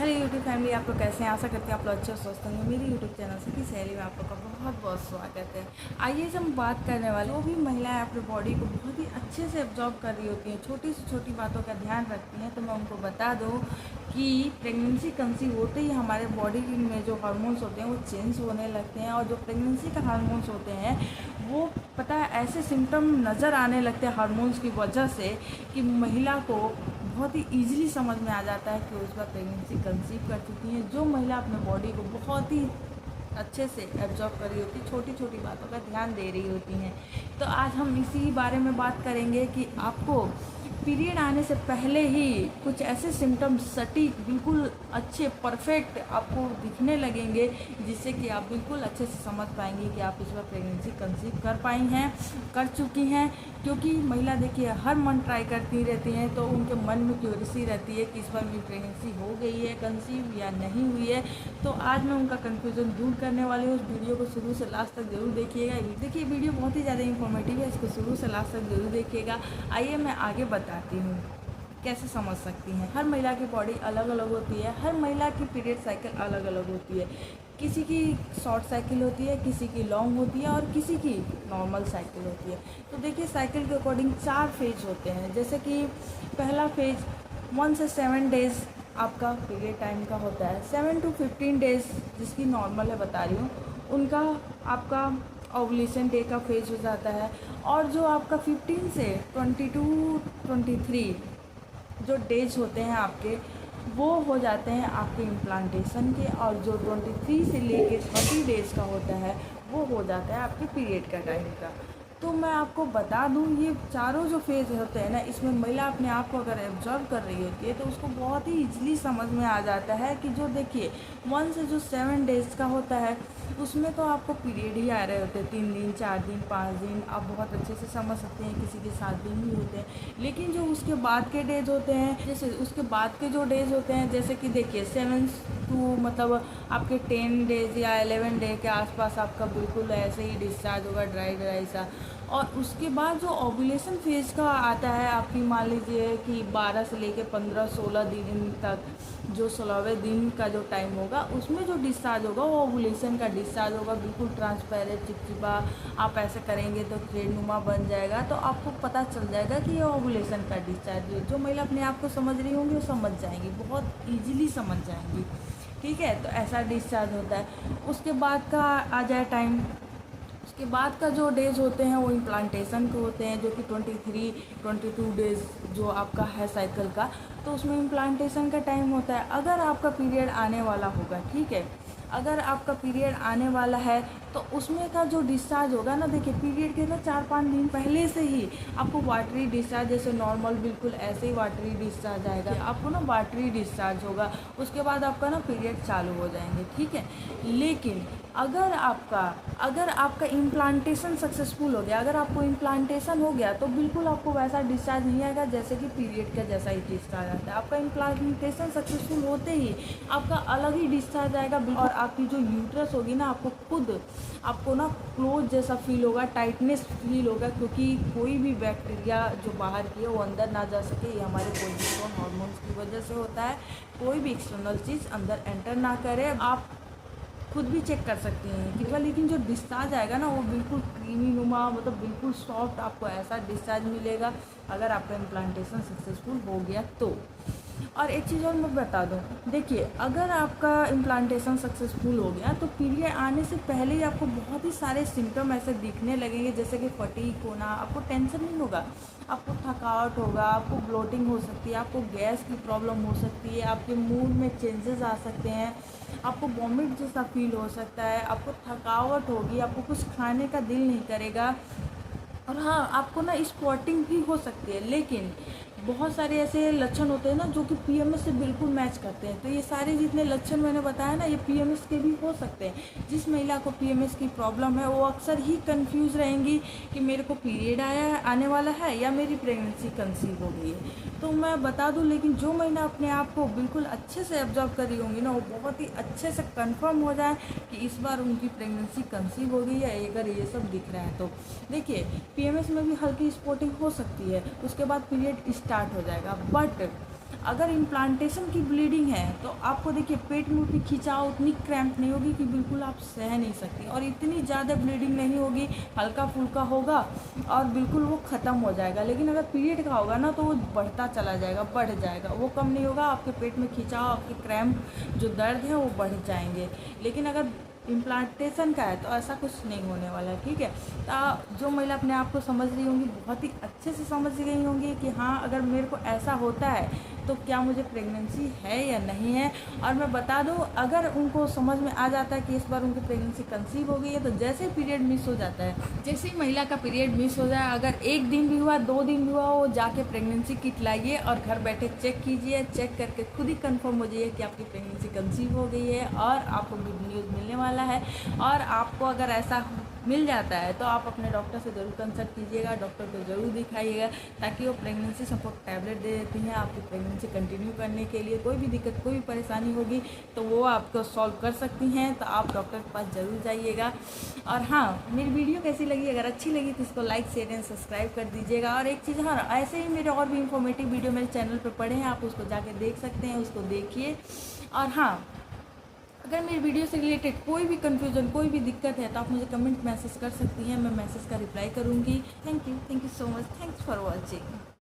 Hello YouTube family, आप लोग कैसे हैं? आशा करते हैं आप लोग अच्छे स्वस्थ होंगे। मेरी यूट्यूब चैनल से सहेली में आप लोग का बहुत बहुत स्वागत है। आइए हम बात करने वाले, जो भी महिलाएं अपने बॉडी को बहुत ही अच्छे से एब्जॉर्ब कर रही होती हैं, छोटी से छोटी बातों का ध्यान रखती हैं, तो मैं उनको बता दूं कि प्रेगनेंसी कंसीव होते ही हमारे बॉडी में जो हार्मोन्स होते हैं वो चेंज होने लगते हैं। और जो प्रेगनेंसी का हार्मोन्स होते हैं वो पता है ऐसे सिम्टम नज़र आने लगते हैं हार्मोन्स की वजह से कि महिला को बहुत ही ईजिली समझ में आ जाता है कि उस बार प्रेगनेंसी कंसीव कर चुकी हैं। जो महिला अपने बॉडी को बहुत ही अच्छे से एब्जॉर्ब कर रही होती है, छोटी छोटी बातों का ध्यान दे रही होती हैं, तो आज हम इसी बारे में बात करेंगे कि आपको पीरियड आने से पहले ही कुछ ऐसे सिम्टम्स सटीक बिल्कुल अच्छे परफेक्ट आपको दिखने लगेंगे, जिससे कि आप बिल्कुल अच्छे से समझ पाएंगे कि आप इस बार प्रेगनेंसी कंसीव कर चुकी हैं। क्योंकि महिला देखिए हर मंथ ट्राई करती रहती हैं, तो उनके मन में क्यूरियसिटी रहती है कि इस बार मेरी प्रेगनेंसी हो गई है कंसीव या नहीं हुई है। तो आज मैं उनका कन्फ्यूज़न दूर करने वाली हूँ। उस वीडियो को शुरू से लास्ट तक जरूर देखिएगा। देखिए वीडियो बहुत ही ज़्यादा इंफॉर्मेटिव है, इसको शुरू से लास्ट तक जरूर देखिएगा। आइए मैं आगे बताती हूँ कैसे समझ सकती हैं। हर महिला की बॉडी अलग अलग होती है, हर महिला की पीरियड साइकिल अलग अलग होती है। किसी की शॉर्ट साइकिल होती है, किसी की लॉन्ग होती है और किसी की नॉर्मल साइकिल होती है। तो देखिए साइकिल के अकॉर्डिंग 4 फेज होते हैं। जैसे कि पहला फेज 1 से 7 डेज़ आपका पीरियड टाइम का होता है। 7 to 15 डेज़ जिसकी नॉर्मल है बता रही हूँ, उनका आपका ओवुलेशन डे का फेज हो जाता है। और जो आपका 15 से 23 जो डेज होते हैं आपके, वो हो जाते हैं आपके इम्प्लांटेशन के। और जो 23 से लेके 30 डेज़ का होता है वो हो जाता है आपके पीरियड का टाइम का। तो मैं आपको बता दूं, ये चारों जो फेज़ होते हैं ना, इसमें महिला अपने आप को अगर एब्जॉर्व कर रही होती है तो उसको बहुत ही ईजिली समझ में आ जाता है कि जो देखिए 1 से जो 7 डेज़ का होता है उसमें तो आपको पीरियड ही आ रहे होते हैं, 3 दिन 4 दिन 5 दिन, आप बहुत अच्छे से समझ सकते हैं। किसी के 7 दिन भी होते हैं। लेकिन जो उसके बाद के डेज होते हैं, जैसे उसके बाद के जो डेज होते हैं, जैसे कि देखिए 7 टू मतलब आपके 10 डेज या 11 डे के आसपास आपका बिल्कुल ऐसे ही डिस्चार्ज होगा, ड्राई सा। और उसके बाद जो ओव्यूलेशन फेज़ का आता है आपकी, मान लीजिए कि 12 से लेके 15-16 दिन तक, जो 16वें दिन का जो टाइम होगा उसमें जो डिस्चार्ज होगा वो ओव्यूलेशन का डिस्चार्ज होगा, बिल्कुल ट्रांसपेरेंट चिपचिपा। आप ऐसे करेंगे तो थ्रेडनुमा बन जाएगा, तो आपको पता चल जाएगा कि ये ओव्यूलेशन का डिस्चार्ज है। जो महिला अपने आप को समझ रही होंगी वो समझ जाएंगी, बहुत ईजिली समझ जाएंगी। ठीक है, तो ऐसा डिस्चार्ज होता है। उसके बाद का आ जाए टाइम, उसके बाद का जो डेज होते हैं वो इम्प्लांटेशन के होते हैं, जो कि 23-22 डेज़ जो आपका है साइकिल का, तो उसमें इम्प्लांटेशन का टाइम होता है। अगर आपका पीरियड आने वाला होगा, ठीक है, अगर आपका पीरियड आने वाला है तो उसमें का जो डिस्चार्ज होगा ना, देखिए पीरियड के ना 4-5 दिन पहले से ही आपको वाटरी डिस्चार्ज, जैसे नॉर्मल बिल्कुल ऐसे ही वाटरी डिस्चार्ज आएगा, आपको ना वाटरी डिस्चार्ज होगा। उसके बाद आपका ना पीरियड चालू हो जाएंगे, ठीक है। लेकिन अगर आपका इम्प्लांटेशन सक्सेसफुल हो गया, अगर आपको इम्प्लांटेशन हो गया तो बिल्कुल आपको वैसा डिस्चार्ज नहीं आएगा जैसे कि पीरियड का जैसा ही डिस्चार्ज आता है। आपका इम्प्लांटेशन सक्सेसफुल होते ही आपका अलग ही डिस्चार्ज आएगा। और आपकी जो यूट्रस होगी ना, आपको ना क्लोज जैसा फील होगा, टाइटनेस फील होगा, क्योंकि कोई भी बैक्टीरिया जो बाहर की है वो अंदर ना जा सके। ये हमारे प्रोजेस्टेरोन हार्मोन्स की वजह से होता है। कोई भी एक्सटर्नल चीज़ अंदर एंटर ना करे। आप खुद भी चेक कर सकती हैं कि लेकिन जो डिस्चार्ज आएगा ना वो बिल्कुल क्रीमी नुमा, मतलब बिल्कुल सॉफ्ट आपको ऐसा डिस्चार्ज मिलेगा अगर आपका इम्प्लांटेशन सक्सेसफुल हो गया तो। और एक चीज़ और मैं बता दूं, देखिए अगर आपका इम्प्लांटेशन सक्सेसफुल हो गया तो पीरियड आने से पहले ही आपको बहुत ही सारे सिम्टम ऐसे दिखने लगेंगे, जैसे कि फटीग होना, आपको टेंशन नहीं होगा, आपको थकावट होगा, आपको ब्लोटिंग हो सकती है, आपको गैस की प्रॉब्लम हो सकती है, आपके मूड में चेंजेस आ सकते हैं, आपको वॉमिट जैसा फील हो सकता है, आपको थकावट होगी, आपको कुछ खाने का दिल नहीं करेगा। और हाँ, आपको ना स्पॉटिंग भी हो सकती है। लेकिन बहुत सारे ऐसे लक्षण होते हैं ना जो कि पीएमएस से बिल्कुल मैच करते हैं। तो ये सारे जितने लक्षण मैंने बताया ना, ये पीएमएस के भी हो सकते हैं। जिस महिला को पीएमएस की प्रॉब्लम है वो अक्सर ही कंफ्यूज रहेंगी कि मेरे को पीरियड आने वाला है या मेरी प्रेगनेंसी कंसीव हो गई है। तो मैं बता दूं, लेकिन जो महिला अपने आप को बिल्कुल अच्छे से ऑब्जर्व कर रही होंगी ना, वो बहुत ही अच्छे से कंफर्म हो जाए कि इस बार उनकी प्रेगनेंसी कंसीव हो गई है, अगर ये सब दिख रहा है तो। देखिए पीएमएस में भी हल्की स्पॉटिंग हो सकती है, उसके बाद पीरियड स्टार्ट हो जाएगा। बट अगर इम्प्लांटेशन की ब्लीडिंग है तो आपको देखिए पेट में उतनी खिंचाव, उतनी क्रैम्प नहीं होगी कि बिल्कुल आप सह नहीं सकती, और इतनी ज़्यादा ब्लीडिंग नहीं होगी, हल्का फुल्का होगा और बिल्कुल वो ख़त्म हो जाएगा। लेकिन अगर पीरियड का होगा ना तो वो बढ़ता चला जाएगा, बढ़ जाएगा, वो कम नहीं होगा, आपके पेट में खिंचाव, आपके क्रैम्प जो दर्द है वो बढ़ जाएंगे। लेकिन अगर इम्प्लांटेशन का है तो ऐसा कुछ नहीं होने वाला है, ठीक है। तो जो महिला अपने आप को समझ रही होंगी बहुत ही अच्छे से समझ गई होंगी कि हाँ अगर मेरे को ऐसा होता है तो क्या मुझे प्रेगनेंसी है या नहीं है। और मैं बता दूं, अगर उनको समझ में आ जाता है कि इस बार उनकी प्रेगनेंसी कंसीव हो गई है, तो जैसे पीरियड मिस हो जाता है, जैसे ही महिला का पीरियड मिस हो जाए, अगर 1 दिन भी हुआ, 2 दिन भी हुआ, वो जाके प्रेगनेंसी किट लाइए और घर बैठे चेक कीजिए, चेक करके खुद ही कंफर्म हो जाइए कि आपकी प्रेगनेंसी कंसीव हो गई है और आपको गुड न्यूज़ मिलने वाला है। और आपको अगर ऐसा मिल जाता है तो आप अपने डॉक्टर से ज़रूर कंसल्ट कीजिएगा, डॉक्टर को ज़रूर दिखाइएगा, ताकि वो प्रेगनेंसी सपोर्ट टैबलेट दे देती हैं आपकी प्रेगनेंसी कंटिन्यू करने के लिए। कोई भी दिक्कत, कोई भी परेशानी होगी तो वो आपको सॉल्व कर सकती हैं, तो आप डॉक्टर के पास ज़रूर जाइएगा। और हाँ, मेरी वीडियो कैसी लगी, अगर अच्छी लगी तो इसको लाइक, शेयर एंड सब्सक्राइब कर दीजिएगा। और एक चीज़, हाँ, ऐसे ही मेरे और भी इंफॉर्मेटिव वीडियो मेरे चैनल पर पड़े हैं, आप उसको जाके देख सकते हैं, उसको देखिए। और हाँ, अगर मेरी वीडियो से रिलेटेड कोई भी कन्फ्यूज़न, कोई भी दिक्कत है तो आप मुझे कमेंट मैसेज कर सकती हैं, मैं मैसेज का रिप्लाई करूँगी। Thank you so much, thanks for watching.